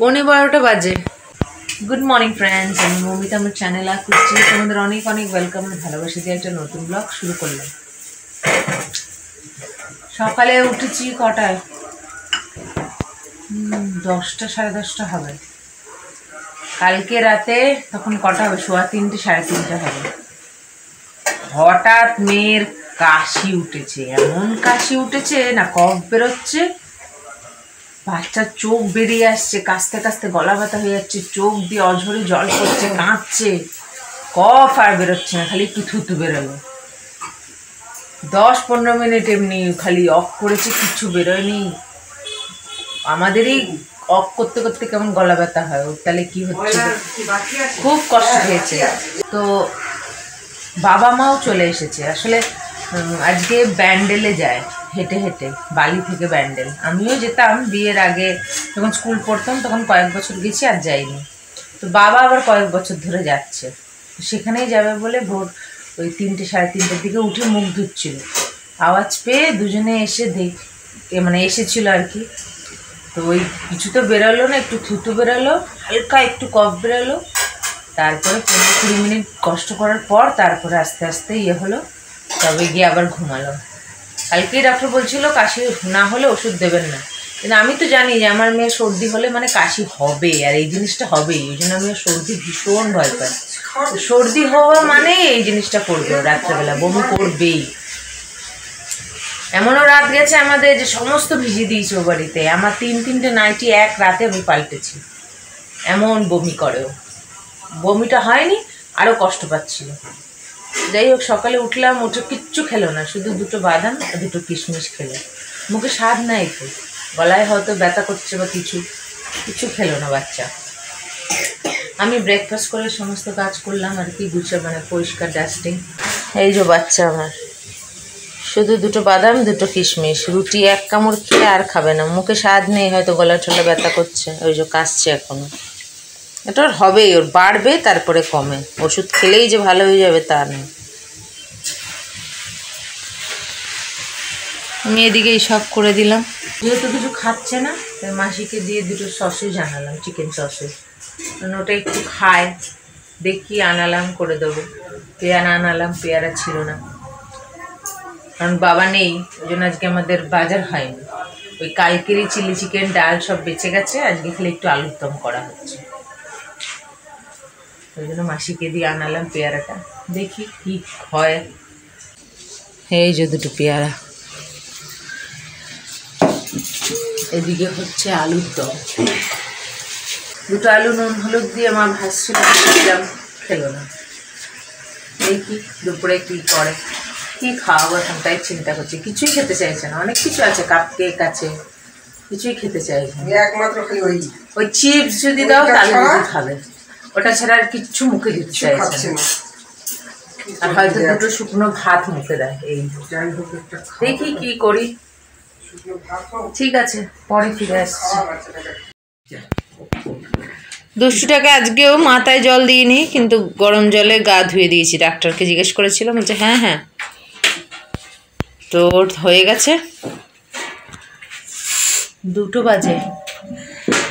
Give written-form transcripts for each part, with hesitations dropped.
12:15 বাজে। Good morning friends, আমি মৌমিতা, আমার চ্যানেল খুঁজছি। তোমাদের অনেক অনেক ওয়েলকাম আর ভালোবাসা দিয়ে একটা নতুন ব্লগ শুরু করলাম। সকালে উঠেছি কটায়? 10টা, 10:30 হবে। কালকে রাতে তখন কটা হবে? 3:15, 3:30 হবে। হঠাৎ মেয়ের কাশি উঠেছে, এমন কাশি উঠেছে না কফ বেরোচ্ছে, বাচ্চার চোখ বেরিয়ে আসছে, কাশতে কাশতে গলা ব্যথা হয়ে যাচ্ছে, চোখ দিয়ে অঝরে জল পড়ছে, কাঁদছে, কফ আর বেরোচ্ছে না, খালি একটু থুতু বেরোলো। 10-15 মিনিট এমনি খালি অফ করেছে, কিচ্ছু বেরোয়নি। আমাদেরই অফ করতে করতে কেমন গলা ব্যথা হয়, ওর তাহলে কি হচ্ছে, খুব কষ্ট হয়েছে। তো বাবা মাও চলে এসেছে। আসলে আজকে ব্যান্ডেলে যায় হেঁটে হেঁটে, বালি থেকে ব্যান্ডেল। আমিও যেতাম বিয়ের আগে, যখন স্কুল পড়তাম তখন কয়েক বছর গেছি, আর যাইনি। তো বাবা আবার কয়েক বছর ধরে যাচ্ছে, তো সেখানেই যাবে বলে ভোর ওই 3টে, 3:30টার দিকে উঠে মুখ ধুচ্ছিল। আওয়াজ পেয়ে দুজনে এসে মানে এসেছিল আর কি। তো ওই কিছু তো বেরোলো না, একটু থুতু বেরোলো, হালকা একটু কফ বেরোলো, তারপরে 15-20 মিনিট কষ্ট করার পর তারপরে আস্তে আস্তে হলো, তবে গিয়ে আবার ঘুমালো। কালকেই ডাক্তার বলছিল কাশি না হলে ওষুধ দেবেন না, কিন্তু আমি তো জানি যে আমার মেয়ের সর্দি হলে মানে কাশি হবে, আর এই জিনিসটা হবেই। ওই জন্য আমি সর্দি ভীষণ ভয় পাই। সর্দি হওয়া মানে এই জিনিসটা করবে, রাত্রেবেলা বমি করবেই। এমনও রাত গেছে আমাদের যে সমস্ত ভিজিয়ে দিয়েছে ও বাড়িতে। আমার 3-3টে নাইটি এক রাতে আমি পাল্টেছি, এমন বমি করেও। বমিটা হয়নি, আরও কষ্ট পাচ্ছিল। যাই হোক, সকালে উঠলাম, উঠে কিচ্ছু খেলো না, শুধু 2টো বাদাম আর 2টো কিশমিশ খেলো। মুখে স্বাদ নাই, একটু গলায় হয়তো ব্যথা করছে বা কিছু খেলো না বাচ্চা। আমি ব্রেকফাস্ট করে সমস্ত কাজ করলাম আর কি, মানে পরিষ্কার ডাস্টিং। এই যে বাচ্চা আমার শুধু 2টো বাদাম, 2টো কিশমিশ, রুটি 1 কামড় খেয়ে আর খাবে না। মুখে স্বাদ নেই, হয়তো গলা টলা ব্যথা করছে, ওই যে কাশছে এখনো। এটা ওর হবেই, ওর বাড়বে তারপরে কমে। ওষুধ খেলেই যে ভালো হয়ে যাবে তা নেই। আমি এদিকেই সব করে দিলাম। যেহেতু কিছু খাচ্ছে না, তাই মাসিকে দিয়ে 2টো সসেজ আনালাম, চিকেন সসেজ। কারণ ওটা একটু খায়, দেখি আনালাম, করে দেবো। পেয়ারা আনালাম, পেয়ারা ছিল না, কারণ বাবা নেই, ওই জন্য আজকে আমাদের বাজার হয়নি। ওই কালকেরই চিলি চিকেন, ডাল সব বেঁচে গেছে, আজকে খালি একটু আলুর দম করা হচ্ছে। ওই জন্য মাসিকে দিয়ে আনালাম পেয়ারাটা, দেখি কি হয়। এই যে 2টো পেয়ারা। এদিকে হচ্ছে আলুর দম। 2টো আলু নুন হলুদ দিয়ে মা ভাজছিল, দিলাম, খেলো না। দেখি দুপুরে কি করে, কি খাওয়াবো এখন তাই চিন্তা করছি। কিছুই খেতে চাইছে না, অনেক কিছু আছে, কাপ কেক আছে, কিছুই খেতে চাইছে না। একমাত্র ওই চিপস যদি দাও তাহলে যদি খাবে, ওটা ছাড়া আর কিচ্ছু মুখে দিতে চাইছে না। আর হয়তো 2টো শুকনো ভাত মুখে দেয়। এই দেখি কি করি। ঠিক আছে, পরে ফিরে আসছি। দুষ্টুটাকে আজকেও মাথায় জল দিইনি, কিন্তু গরম জলে গা ধুয়ে দিয়েছি। ডাক্তারকে জিজ্ঞেস করেছিলাম, বলছে হ্যাঁ তো হয়ে গেছে। 2টো বাজে।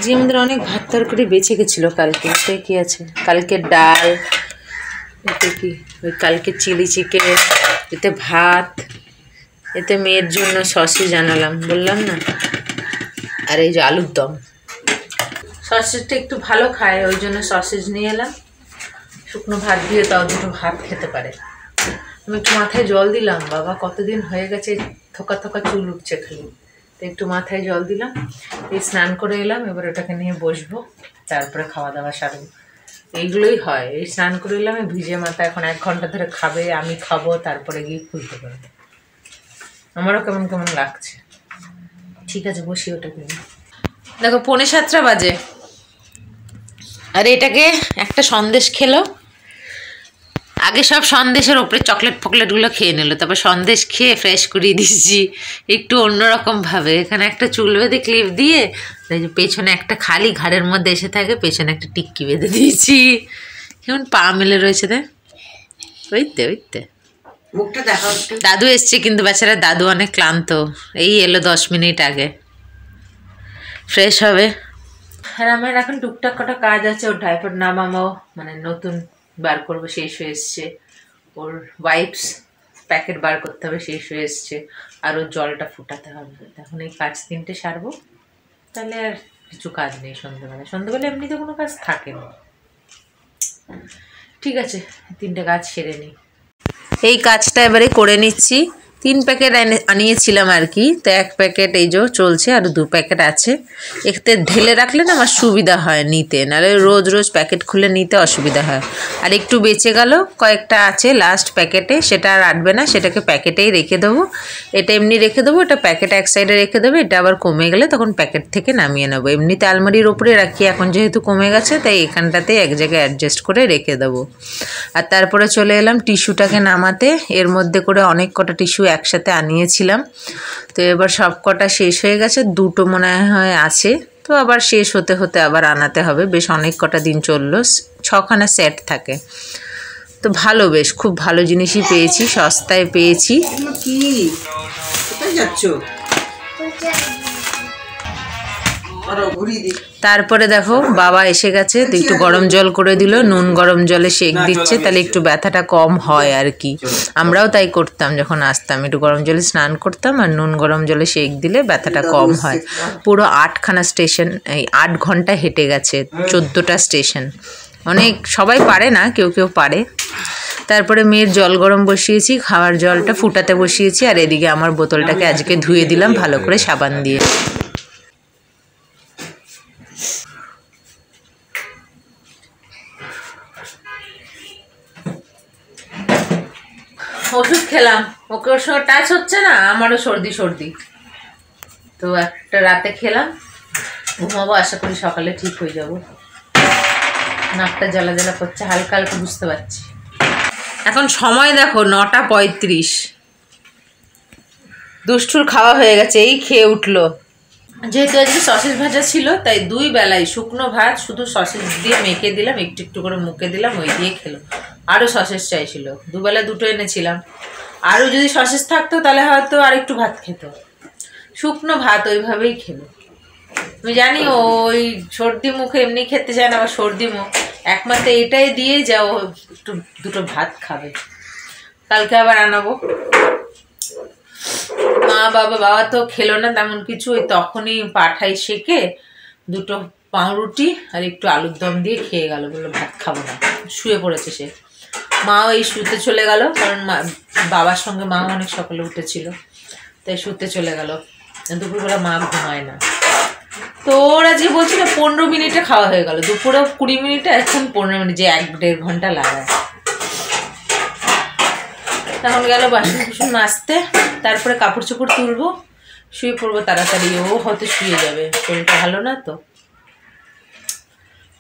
যে আমাদের অনেক ভাত তরকারি বেঁচে গেছিলো কালকে। সে কি আছে, কালকে ডাল, এতে কি ওই কালকে চিলি চিকেন, এতে ভাত, এতে মেয়ের জন্য সসেজ আনালাম, বললাম না, আর এই যে আলুর দম। সসেজটা একটু ভালো খায়, ওই জন্য সসেজ নিয়ে এলাম। শুকনো ভাত দিয়ে তাও 2টো ভাত খেতে পারে। আমি একটু মাথায় জল দিলাম, বাবা কতদিন হয়ে গেছে থোকা থোকা চুল উঠছে খালি, তো একটু মাথায় জল দিলাম। এই স্নান করে এলাম, এবার ওটাকে নিয়ে বসবো, তারপরে খাওয়া দাওয়া সারবো। এইগুলোই হয়, এই স্নান করে এলাম, ভিজে মাথা এখন 1 ঘন্টা ধরে খাবে, আমি খাবো, তারপরে গিয়ে খুলতে পারবো। আমারও কেমন কেমন লাগছে। ঠিক আছে, বসি ওটাকে। দেখো 6:45 বাজে, আর এটাকে একটা সন্দেশ খেলো। আগে সব সন্দেশের ওপরে চকলেট ফকলেটগুলো খেয়ে নিল, তারপর সন্দেশ খেয়ে ফ্রেশ করিয়ে দিয়েছি একটু অন্যরকমভাবে। এখানে একটা চুল বেঁধে ক্লিপ দিয়ে, পেছনে একটা খালি ঘাড়ের মধ্যে এসে থাকে, পেছনে একটা টিক্কি বেঁধে দিয়েছি। কেমন পা মেলে রয়েছে রে, ওইতে মুখটা দেখা। দাদু এসছে, কিন্তু বেচারা দাদু অনেক ক্লান্ত, এই এলো 10 মিনিট আগে। ফ্রেশ হবে, আর আমার এখন টুকটাক কটা কাজ আছে। ওর ডাইপার নামামো, মানে নতুন বার করবো, শেষ হয়ে এসছে। ওর ওয়াইপস প্যাকেট বার করতে হবে, শেষ হয়ে এসছে। আর ওর জলটা ফুটাতে হবে। এখন এই কাজ 3টে সারবো, তাহলে আর কিছু কাজ নেই। সন্ধ্যেবেলা এমনিতে কোনো কাজ থাকে না। ঠিক আছে, 3টে কাজ সেরে নিই। এই কাজটা এবারে করে নিচ্ছি। 3 প্যাকেট আনিয়েছিলাম আর কি, তো 1 প্যাকেট এই যে চলছে, আর 2 প্যাকেট আছে। এতে ঢেলে রাখলে না আমার সুবিধা হয় নিতে, নাহলে রোজ রোজ প্যাকেট খুলে নিতে অসুবিধা হয়। আর একটু বেঁচে গেল, কয়েকটা আছে লাস্ট প্যাকেটে, সেটা আর আটবে না, সেটাকে প্যাকেটেই রেখে দেবো। এটা এমনি রেখে দেবো, এটা প্যাকেট এক সাইডে রেখে দেবো। এটা আবার কমে গেলে তখন প্যাকেট থেকে নামিয়ে নেবো। এমনিতে আলমারির ওপরে রাখি, এখন যেহেতু কমে গেছে তাই এখানটাতে এক জায়গায় অ্যাডজাস্ট করে রেখে দেবো। আর তারপরে চলে এলাম টিস্যুটাকে নামাতে। এর মধ্যে করে অনেক কটা টিস্যু একসাথে আনিয়েছিলাম, তো এবার সব কটা শেষ হয়ে গেছে। 2টো মনে হয় আছে, তো আবার শেষ হতে হতে আবার আনাতে হবে। বেশ অনেক কটা দিন চললো, 6খানা সেট থাকে। তো ভালো, বেশ খুব ভালো জিনিসই পেয়েছি, সস্তায় পেয়েছি। কি কোথায় যাচ্ছ? তারপরে দেখো বাবা এসে গেছে, তো একটু গরম জল করে দিল, নুন গরম জলে সেঁক দিচ্ছে, তাহলে একটু ব্যথাটা কম হয় আর কি। আমরাও তাই করতাম, যখন আসতাম একটু গরম জলে স্নান করতাম, আর নুন গরম জলে সেঁক দিলে ব্যথাটা কম হয়। পুরো 8খানা স্টেশন, এই 8 ঘন্টা হেঁটে গেছে, 14টা স্টেশন। অনেক সবাই পারে না, কেউ কেউ পারে। তারপরে মেয়ের জল গরম বসিয়েছি, খাওয়ার জলটা ফুটাতে বসিয়েছি, আর এদিকে আমার বোতলটাকে আজকে ধুয়ে দিলাম ভালো করে সাবান দিয়ে। ওষুধ খেলাম, ওকে ওর সঙ্গে টাচ হচ্ছে না, আমারও সর্দি। তো একটা রাতে খেলাম, ঘুমাবো, আশা করি সকালে ঠিক হয়ে যাব। নাকটা জ্বালা জ্বালা করছে, হালকা হালকা বুঝতে পারছি। এখন সময় দেখো 9টা 35। দুষ্টুর খাওয়া হয়ে গেছে, এই খেয়ে উঠলো। যেহেতু আজকে সসেজ ভাজা ছিল, তাই 2 বেলায় শুকনো ভাত শুধু সসেজ দিয়ে মেখে দিলাম, একটু একটু করে মুখে দিলাম, ওই দিয়ে খেলো। আরও সসেজ চাইছিল, 2 বেলা 2টো এনেছিলাম। আরও যদি সসেজ থাকতো তাহলে হয়তো আর একটু ভাত খেত। শুকনো ভাত ওইভাবেই খেলো। আমি জানি ওই সর্দি মুখে এমনি খেতে চায় না, আবার সর্দি মুখ, একমাত্র এটাই দিয়ে যাও, একটু 2টো ভাত খাবে। কালকে আবার আনাবো। বাবা তো খেলো না তেমন কিছু, ওই তখনই পাঠাই সেকে 2টো পাউরুটি আর একটু আলুর দম দিয়ে খেয়ে গেল, বললো ভাত খাবো না, শুয়ে পড়েছে সে। মাও এই শুতে চলে গেল, কারণ বাবার সঙ্গে মাও অনেক সকালে উঠেছিল, তাই শুতে চলে গেল। দুপুরবেলা মা ঘুমায় না। তো ওরা যে বলছিল 15 মিনিটে খাওয়া হয়ে গেল, দুপুরে 20 মিনিটে, এখন 15 মিনিট, যে 1-1.5 ঘন্টা লাগায়। তখন গেল বাসন কুসন মাজতে, তারপরে কাপড় চোপড় তুলবো, শুয়ে পড়বো তাড়াতাড়ি। ও হয়তো শুয়ে যাবে, শরীরটা ভালো না তো।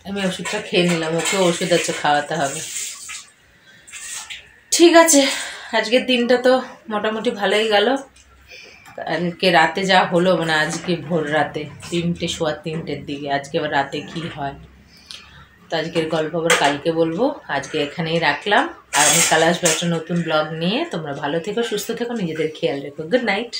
আমি ওষুধটা খেয়ে নিলাম, ওকে ওষুধ আছে, খাওয়াতে হবে। ঠিক আছে, আজকের দিনটা তো মোটামুটি ভালোই গেল। কালকে রাতে যা হলো, মানে আজকে ভোর রাতে 3টে, সোয়া 3টের দিকে, আজকে আবার রাতে কি হয়, তো আজকের গল্প আবার কালকে বলবো। আজকে এখানেই রাখলাম, আর আমি কাল আসবো একটা নতুন ব্লগ নিয়ে। তোমরা ভালো থেকো, সুস্থ থেকো, নিজেদের খেয়াল রেখো। Good night.